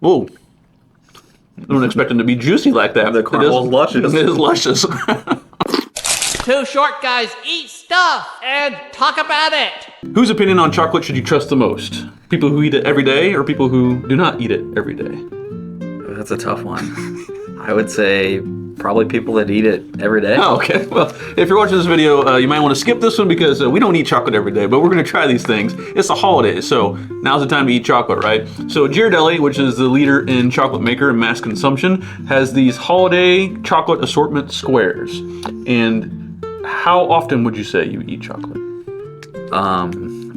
Whoa. I don't expect them to be juicy like that. The caramel's luscious. It is luscious. Two short guys eat stuff and talk about it. Whose opinion on chocolate should you trust the most? People who eat it every day or people who do not eat it every day? That's a tough one. I would say probably people that eat it every day. Oh, okay. Well, if you're watching this video, you might want to skip this one because we don't eat chocolate every day, but we're going to try these things. It's the holidays, so now's the time to eat chocolate, right? So Ghirardelli, which is the leader in chocolate maker and mass consumption, has these holiday chocolate assortment squares. And how often would you say you eat chocolate?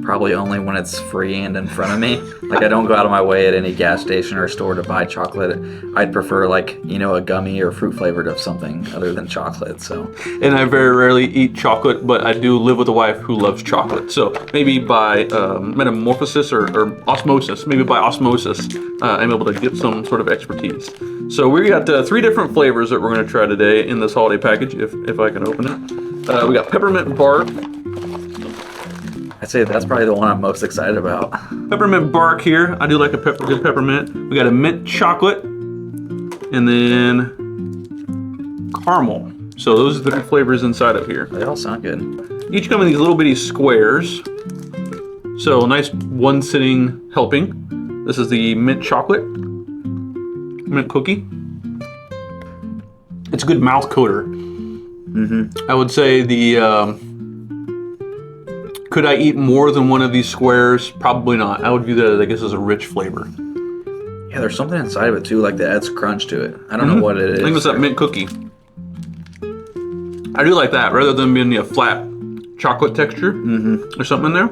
Probably only when it's free and in front of me. Like, I don't go out of my way at any gas station or store to buy chocolate. I'd prefer, like, you know, a gummy or fruit flavored of something other than chocolate, so. And I very rarely eat chocolate, but I do live with a wife who loves chocolate. So maybe by metamorphosis or osmosis, maybe by osmosis, I'm able to get some sort of expertise. So we got 3 different flavors that we're gonna try today in this holiday package, if I can open it. We got peppermint bark. I'd say that's probably the one I'm most excited about. Peppermint bark here. I do like a good peppermint. We got a mint chocolate, and then caramel. So those are the 3 flavors inside of here. They all sound good. Each come in these little bitty squares. So a nice one sitting helping. This is the mint chocolate, mint cookie. It's a good mouth coater. I would say the, could I eat more than one of these squares? Probably not. I would view that, I guess, as a rich flavor. Yeah, there's something inside of it too, like that adds crunch to it. I don't know what it is. I think it's that mint cookie. I do like that, rather than being a flat chocolate texture. There's something in there.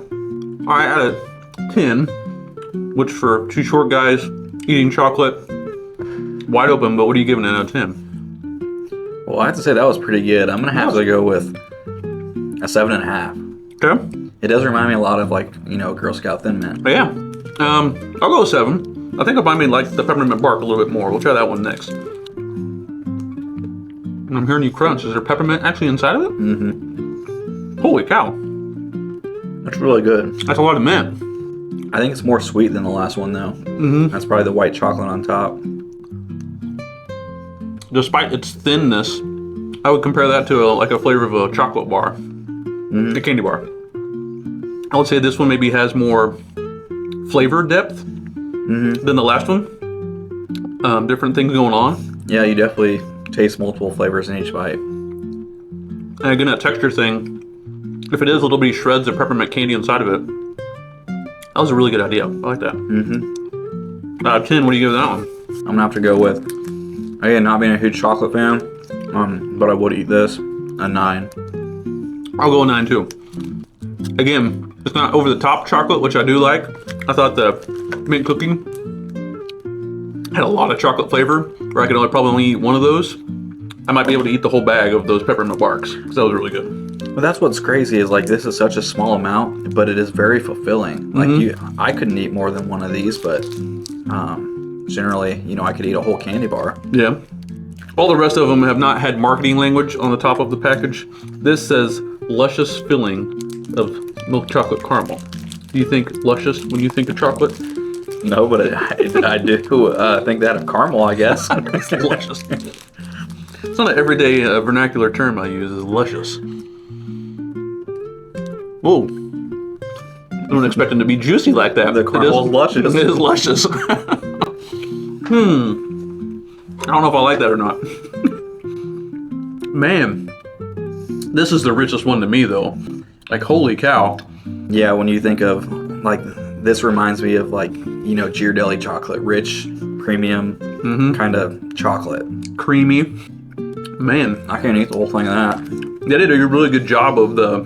All right, out of 10, which for 2 short guys eating chocolate, wide open, but what are you giving it out of 10? Well, I have to say that was pretty good. I'm gonna have to go with a 7.5. Okay. It does remind me a lot of, like, you know, Girl Scout Thin Mint. But yeah, I'll go with 7. I think I might like the peppermint bark a little bit more. We'll try that one next. And I'm hearing you crunch. Is there peppermint actually inside of it? Holy cow. That's really good. That's a lot of mint. I think it's more sweet than the last one, though. That's probably the white chocolate on top. Despite its thinness, I would compare that to like a flavor of a chocolate bar, a candy bar. I would say this one maybe has more flavor depth than the last one. Different things going on. Yeah, you definitely taste multiple flavors in each bite. And again, that texture thing, if it is a little bitty shreds of peppermint candy inside of it, that was a really good idea. I like that. Out of 10, what do you give that one? I'm gonna have to go with, again, not being a huge chocolate fan, but I would eat this, a 9. I'll go a 9 too. Again, it's not over the top chocolate, which I do like. I thought the mint cookie had a lot of chocolate flavor, where I could probably only eat one of those. I might be able to eat the whole bag of those peppermint barks, because that was really good. Well, that's what's crazy is, like, this is such a small amount, but it is very fulfilling. Like, I couldn't eat more than one of these, but generally, you know, I could eat a whole candy bar. Yeah. All the rest of them have not had marketing language on the top of the package. This says luscious filling of milk chocolate caramel. Do you think luscious when you think of chocolate? No, but I do think that of caramel, I guess. Luscious. It's not an everyday vernacular term I use, is luscious. Whoa. I don't expect them to be juicy like that. The caramel's luscious. It is luscious. I don't know if I like that or not. Man, this is the richest one to me though. Like, holy cow. Yeah, when you think of, like, this reminds me of, like, you know, Ghirardelli chocolate, rich, premium kind of chocolate. Creamy. Man. I can't eat the whole thing of that. They did a really good job of the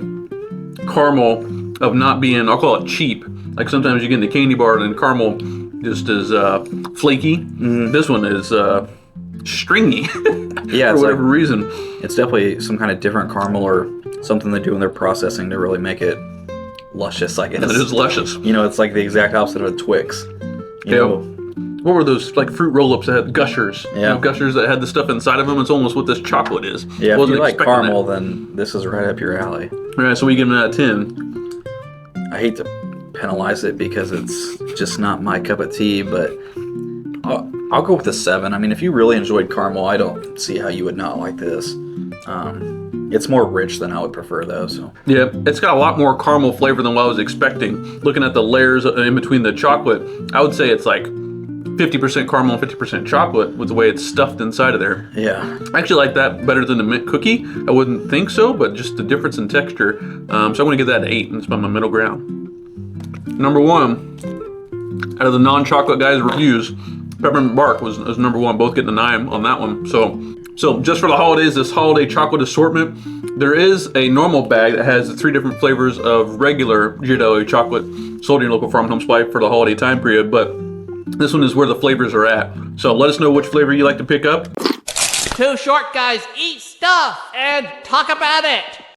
caramel of not being, I'll call it cheap. Like sometimes you get in the candy bar and caramel just is flaky. This one is stringy. Yeah, for whatever reason. It's definitely some kind of different caramel or something they do in their processing to really make it luscious, I guess. It is luscious. You know, it's like the exact opposite of a Twix. You know, what were those, like, fruit roll-ups that had gushers? Yeah. You know, gushers that had the stuff inside of them. It's almost what this chocolate is. Yeah, if you like caramel, that. then this is right up your alley. All right, so we give it out of 10. I hate to penalize it because it's just not my cup of tea, but I'll go with a 7. I mean, if you really enjoyed caramel, I don't see how you would not like this. It's more rich than I would prefer, though. So Yeah, it's got a lot more caramel flavor than what I was expecting. Looking at the layers in between the chocolate, I would say it's like 50% caramel and 50% chocolate with the way it's stuffed inside of there. yeah, I actually like that better than the mint cookie. I wouldn't think so, but just the difference in texture. So I'm going to give that an 8, and it's about my middle ground. Number 1, out of the non-chocolate guys' reviews, Peppermint Bark was number 1. Both getting a 9 on that one. So just for the holidays, this holiday chocolate assortment, there is a normal bag that has 3 different flavors of regular Ghirardelli chocolate sold in your local farm and home supply for the holiday time period, but this one is where the flavors are at. So let us know which flavor you like to pick up. 2 short guys eat stuff and talk about it.